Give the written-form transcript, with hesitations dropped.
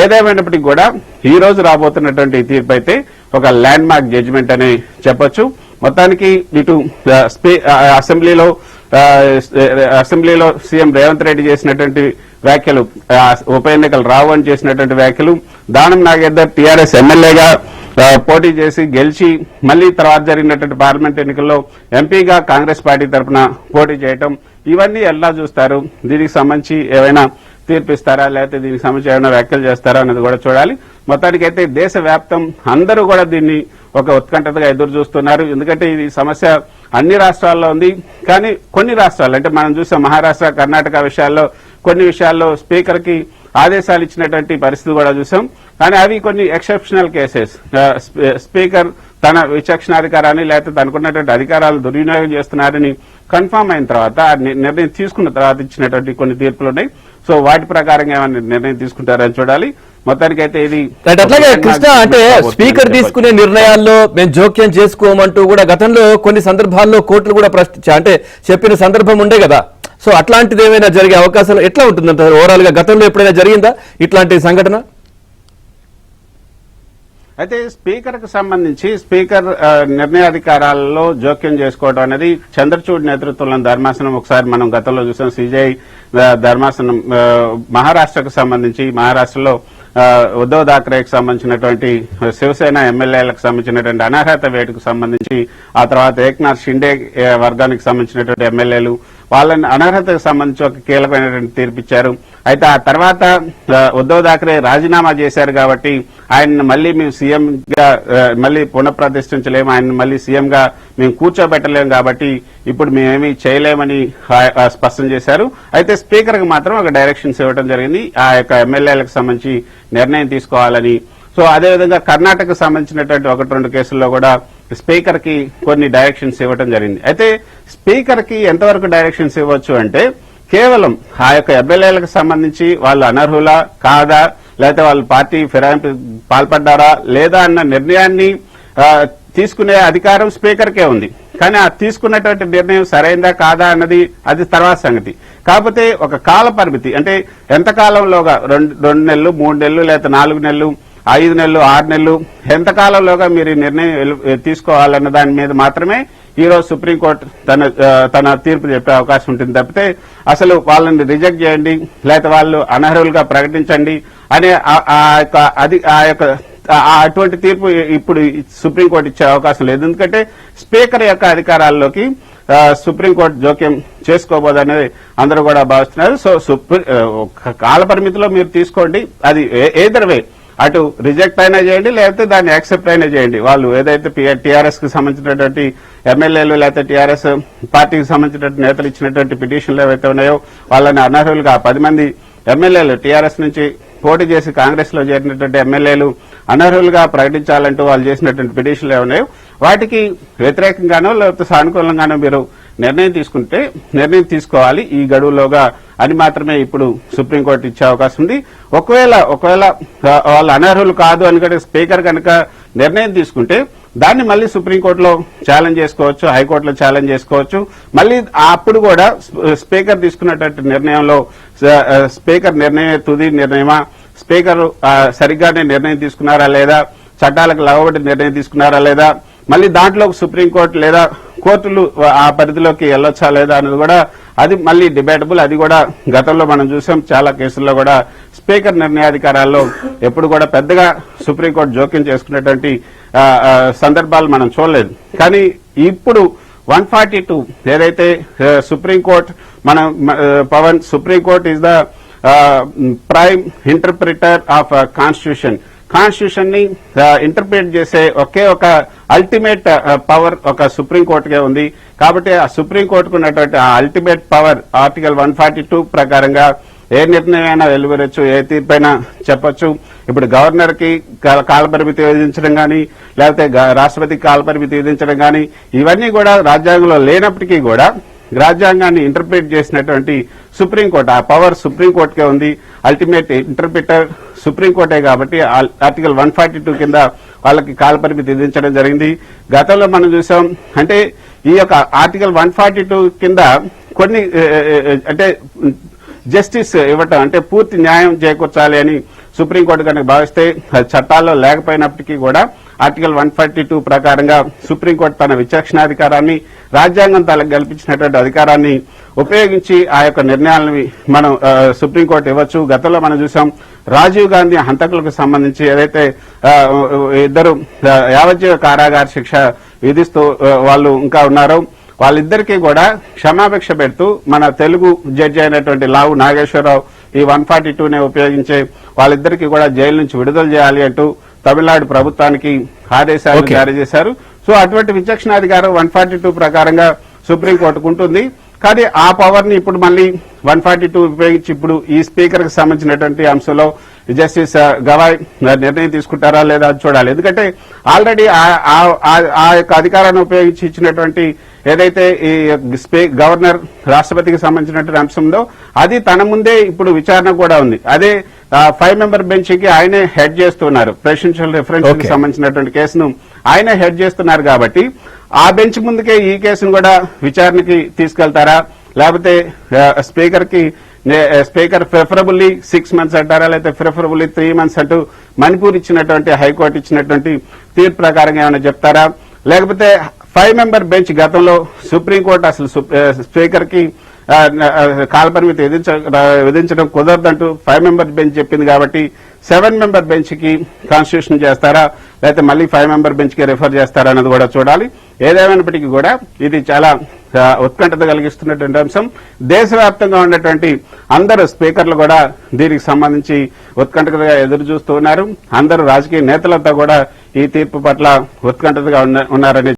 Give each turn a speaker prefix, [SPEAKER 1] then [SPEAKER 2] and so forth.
[SPEAKER 1] ఏదేమైనప్పటికీ కూడా ఈ రోజు రాబోతున్నటువంటి తీర్పు అయితే ఒక ల్యాండ్ మార్క్ జడ్జిమెంట్ అని చెప్పొచ్చు. మొత్తానికి ఇటు అసెంబ్లీలో సీఎం రేవంత్ రెడ్డి చేసినటువంటి వ్యాఖ్యలు, ఉప ఎన్నికలు రావు అని చేసినటువంటి వ్యాఖ్యలు, దానం నాగేందర్ టీఆర్ఎస్ ఎమ్మెల్యేగా పోటీ చేసి గెలిచి మళ్లీ తర్వాత జరిగినటువంటి పార్లమెంట్ ఎన్నికల్లో ఎంపీగా కాంగ్రెస్ పార్టీ తరఫున పోటీ చేయటం, ఇవన్నీ ఎలా చూస్తారు? దీనికి సంబంధించి ఏమైనా తీర్పిస్తారా, లేకపోతే దీనికి సంబంధించి ఏమైనా వ్యాఖ్యలు చేస్తారా అనేది కూడా చూడాలి. మొత్తానికైతే దేశవ్యాప్తం అందరూ కూడా దీన్ని ఒక ఉత్కంఠతగా ఎదురు చూస్తున్నారు. ఎందుకంటే ఇది సమస్య అన్ని రాష్ట్రాల్లో ఉంది. కానీ కొన్ని రాష్ట్రాలు అంటే మనం చూసాం మహారాష్ట్ర, కర్ణాటక విషయాల్లో కొన్ని విషయాల్లో స్పీకర్ కి ఆదేశాలు ఇచ్చినటువంటి పరిస్థితి కూడా చూసాం. కానీ అవి కొన్ని ఎక్సెప్షనల్ కేసెస్. స్పీకర్ తన విచక్షణాధికారాన్ని లేకపోతే తనకున్నటువంటి అధికారాలు దుర్వినియోగం చేస్తున్నారని కన్ఫర్మ్ అయిన తర్వాత నిర్ణయం తీసుకున్న తర్వాత ఇచ్చినటువంటి కొన్ని తీర్పులు ఉన్నాయి. సో వాటి ప్రకారంగా ఏమైనా నిర్ణయం తీసుకుంటారని చూడాలి. మొత్తానికైతే ఇది
[SPEAKER 2] అట్లాగే కృష్ణ, అంటే స్పీకర్ తీసుకునే నిర్ణయాల్లో మేము జోక్యం చేసుకోమంటూ కూడా గతంలో కొన్ని సందర్భాల్లో కోర్టులు కూడా అంటే చెప్పిన సందర్భం ఉండే కదా. సో అట్లాంటిది ఏమైనా జరిగే అవకాశాలు ఎట్లా ఉంటుందంట? ఓవరాల్ గా గతంలో ఎప్పుడైనా జరిగిందా ఇట్లాంటి సంఘటన?
[SPEAKER 1] అయితే స్పీకర్ కు సంబంధించి స్పీకర్ నిర్ణయాధికారాలలో జోక్యం చేసుకోవడం అనేది చంద్రచూడ్ నేతృత్వంలో ధర్మాసనం ఒకసారి మనం గతంలో చూసాం. సిజేఐ ధర్మాసనం మహారాష్ట్రకు సంబంధించి మహారాష్ట్రలో ఉద్దవ్ థాక్రేకి సంబంధించినటువంటి శివసేన ఎమ్మెల్యేలకు సంబంధించినటువంటి అనర్హత వేటుకు సంబంధించి, ఆ తర్వాత ఏక్నాథ్ షిండే వర్గానికి సంబంధించినటువంటి ఎమ్మెల్యేలు వాళ్ళని అనర్హతకు సంబంధించి ఒక కీలకమైనటువంటి తీర్పిచ్చారు. అయితే ఆ తర్వాత ఉద్దవ్ థాక్రే రాజీనామా చేశారు కాబట్టి ఆయన మళ్లీ మేము సీఎం గా మళ్లీ పునఃప్రతిష్ఠించలేము, ఆయన మళ్లీ సీఎం గా మేము కూర్చోబెట్టలేము కాబట్టి ఇప్పుడు మేమేమీ చేయలేమని స్పష్టం చేశారు. అయితే స్పీకర్ కు మాత్రం ఒక డైరెక్షన్స్ ఇవ్వడం జరిగింది ఆ యొక్క ఎమ్మెల్యేలకు సంబంధించి నిర్ణయం తీసుకోవాలని. సో అదేవిధంగా కర్ణాటకకు సంబంధించినటువంటి 1-2 కేసుల్లో కూడా స్పీకర్ కి కొన్ని డైరెక్షన్స్ ఇవ్వడం జరిగింది. అయితే స్పీకర్ కి ఎంతవరకు డైరెక్షన్స్ ఇవ్వచ్చు అంటే కేవలం ఆ యొక్క ఎమ్మెల్యేలకు సంబంధించి వాళ్ళు అనర్హులా కాదా, లేకపోతే వాళ్ళు పార్టీ ఫిరాయింపు పాల్పడ్డారా లేదా అన్న నిర్ణయాన్ని తీసుకునే అధికారం స్పీకర్ కే ఉంది. కానీ ఆ తీసుకున్నటువంటి నిర్ణయం సరైందా కాదా అన్నది అది తర్వాత సంగతి. కాకపోతే ఒక కాల పరిమితి, అంటే ఎంతకాలంలోగా 2 నెలలు, 3 నెలలు, లేకపోతే 4 నెలలు, 5 నెలలు, 6 నెలలు, ఎంతకాలంలోగా మీరు ఈ నిర్ణయం తీసుకోవాలన్న దాని మీద మాత్రమే ఈ రోజు సుప్రీంకోర్టు తన తీర్పు చెప్పే అవకాశం ఉంటుంది తప్పితే అసలు వాళ్ళని రిజెక్ట్ చేయండి లేకపోతే వాళ్ళు అనర్హులుగా ప్రకటించండి అనే అటువంటి తీర్పు ఇప్పుడు సుప్రీంకోర్టు ఇచ్చే అవకాశం లేదు. ఎందుకంటే స్పీకర్ యొక్క అధికారాల్లోకి సుప్రీంకోర్టు జోక్యం చేసుకోబోదనేది అందరూ కూడా భావిస్తున్నారు. సో కాల పరిమితిలో మీరు తీసుకోండి, అది ఏదర్ వే అటు రిజెక్ట్ అయినా చేయండి లేకపోతే దాన్ని యాక్సెప్ట్ అయినా చేయండి. వాళ్ళు ఏదైతే టీఆర్ఎస్ కి సంబంధించినటువంటి ఎమ్మెల్యేలు లేకపోతే టీఆర్ఎస్ పార్టీకి సంబంధించినటువంటి నేతలు ఇచ్చినటువంటి పిటిషన్లు ఏవైతే ఉన్నాయో వాళ్ళని అనర్హులుగా 10 మంది ఎమ్మెల్యేలు టీఆర్ఎస్ నుంచి పోటీ చేసి కాంగ్రెస్ లో చేరినటువంటి ఎమ్మెల్యేలు అనర్హులుగా ప్రకటించాలంటూ వాళ్ళు చేసినటువంటి పిటిషన్లు ఏమున్నాయో వాటికి వ్యతిరేకంగానో లేకపోతే సానుకూలంగానో మీరు నిర్ణయం తీసుకోవాలి ఈ గడువులోగా అని మాత్రమే ఇప్పుడు సుప్రీంకోర్టు ఇచ్చే అవకాశం ఉంది. ఒకవేళ వాళ్ళు అనర్హులు కాదు అని స్పీకర్ కనుక నిర్ణయం తీసుకుంటే దాన్ని మళ్లీ సుప్రీంకోర్టులో ఛాలెంజ్ చేసుకోవచ్చు, హైకోర్టులో ఛాలెంజ్ చేసుకోవచ్చు. మళ్లీ అప్పుడు కూడా స్పీకర్ తీసుకున్నటువంటి నిర్ణయంలో స్పీకర్ నిర్ణయం తుది నిర్ణయమా, స్పీకర్ సరిగ్గానే నిర్ణయం తీసుకున్నారా లేదా, చట్టాలకు లవబడి నిర్ణయం తీసుకున్నారా లేదా, మళ్లీ దాంట్లో సుప్రీంకోర్టు లేదా కోర్టులు ఆ పరిధిలోకి వెళ్లొచ్చా లేదా అనేది కూడా అది మళ్లీ డిబేటబుల్. అది కూడా గతంలో మనం చూసాం చాలా కేసుల్లో కూడా స్పీకర్ నిర్ణయాధికారాల్లో ఎప్పుడు కూడా పెద్దగా సుప్రీంకోర్టు జోక్యం చేసుకున్నటువంటి సందర్భాలు మనం చూడలేదు. కానీ ఇప్పుడు 142 ఏదైతే supreme court supreme court is the prime interpreter of constitution ని ఇంటర్ప్రిట్ చేసే ఒకే ఒక అల్టిమేట్ పవర్ ఒక సుప్రీంకోర్టుకే ఉంది. కాబట్టి ఆ సుప్రీంకోర్టుకు ఉన్నటువంటి ఆ అల్టిమేట్ పవర్ ఆర్టికల్ 142 ప్రకారంగా ఏ నిర్ణయమైనా వెలువరొచ్చు, ఏ తీర్పైనా చెప్పొచ్చు. ఇప్పుడు గవర్నర్ కి కాలపరిమితి విధించడం గానీ లేకపోతే రాష్ట్రపతికి కాలపరిమితి విధించడం గానీ ఇవన్నీ కూడా రాజ్యాంగంలో లేనప్పటికీ కూడా రాజ్యాంగాన్ని ఇంటర్ప్రిట్ చేసినటువంటి సుప్రీంకోర్టు ఆ పవర్ సుప్రీంకోర్టుకే ఉంది. అల్టిమేట్ ఇంటర్ప్రిటర్ సుప్రీంకోర్టే కాబట్టి ఆర్టికల్ 142 కింద వాళ్ళకి కాలపరిమితి విధించడం జరిగింది. గతంలో మనం చూసాం. అంటే ఈ యొక్క ఆర్టికల్ 142 కింద కొన్ని అంటే జస్టిస్ ఇవ్వటం అంటే పూర్తి న్యాయం చేకూర్చాలి అని సుప్రీంకోర్టు కనుక భావిస్తే అది చట్టాల్లో లేకపోయినప్పటికీ కూడా ఆర్టికల్ 142 ప్రకారంగా సుప్రీంకోర్టు తన విచక్షణాధికారాన్ని రాజ్యాంగం తనకు కల్పించినటువంటి అధికారాన్ని ఉపయోగించి ఆ యొక్క నిర్ణయాలను మనం సుప్రీంకోర్టు ఇవ్వచ్చు. గతంలో మనం చూసాం రాజీవ్ గాంధీ హంతకులకు సంబంధించి ఏదైతే ఇద్దరు యావజ్జీవ కారాగార శిక్ష విధిస్తూ వాళ్ళు ఇంకా ఉన్నారో వాళ్ళిద్దరికీ కూడా క్షమాభిక్ష పెడుతూ మన తెలుగు జడ్జి అయినటువంటి లావు నాగేశ్వరరావు ఈ 142నే ఉపయోగించే వాళ్ళిద్దరికీ కూడా జైలు నుంచి విడుదల చేయాలి అంటూ తమిళనాడు ప్రభుత్వానికి ఆదేశాలు జారీ చేశారు. సో అటువంటి విచక్షణాధికారం 142 ప్రకారంగా సుప్రీంకోర్టుకు ఉంటుంది. కానీ ఆ పవర్ ని ఇప్పుడు మళ్ళీ 142 ఉపయోగించి ఇప్పుడు ఈ స్పీకర్ కి సంబంధించినటువంటి అంశంలో జస్టిస్ గవాయ్ నిర్ణయం తీసుకుంటారా లేదా అని చూడాలి. ఎందుకంటే ఆల్రెడీ ఆ యొక్క అధికారాన్ని ఉపయోగించి ఇచ్చినటువంటి ఏదైతే ఈ గవర్నర్ రాష్ట్రపతికి సంబంధించినటువంటి అంశంలో అది తన ముందే ఇప్పుడు విచారణ కూడా ఉంది. అదే 5 మెంబర్ బెంచ్ కి ఆయనే హెడ్ చేస్తున్నారు. ప్రెసిడెన్షియల్ రిఫరెన్స్ కి సంబంధించినటువంటి కేసును ఆయనే హెడ్ చేస్తున్నారు కాబట్టి ఆ బెంచ్ ముందుకే ఈ కేసును కూడా విచారణకి తీసుకెళ్తారా, లేకపోతే స్పీకర్ ప్రిఫరబుల్లీ 6 మంత్స్ అంటారా, లేకపోతే ప్రిఫరబుల్లీ 3 మంత్స్ అంటూ మణిపూర్ ఇచ్చినటువంటి హైకోర్టు ఇచ్చినటువంటి తీర్పు ప్రకారంగా ఏమైనా చెప్తారా, లేకపోతే 5 మెంబర్ బెంచ్ గతంలో సుప్రీంకోర్టు అసలు స్పీకర్ కి కాలపరిమితి విధించడం కుదరదంటూ 5 మెంబర్ బెంచ్ చెప్పింది కాబట్టి 7 మెంబర్ బెంచ్ కి కాన్స్టిట్యూషన్ చేస్తారా, లేకపోతే మళ్ళీ 5 మెంబర్ బెంచ్ కి రిఫర్ చేస్తారా అన్నది కూడా చూడాలి. ఏదేమైనప్పటికీ కూడా ఇది చాలా ఉత్కంఠత కలిగిస్తున్నటువంటి అంశం. దేశవ్యాప్తంగా ఉన్నటువంటి అందరు స్పీకర్లు కూడా దీనికి సంబంధించి ఉత్కంఠతగా ఎదురు చూస్తూ ఉన్నారు. అందరూ రాజకీయ నేతలంతా కూడా ఈ తీర్పు పట్ల ఉత్కంఠతగా ఉన్నారని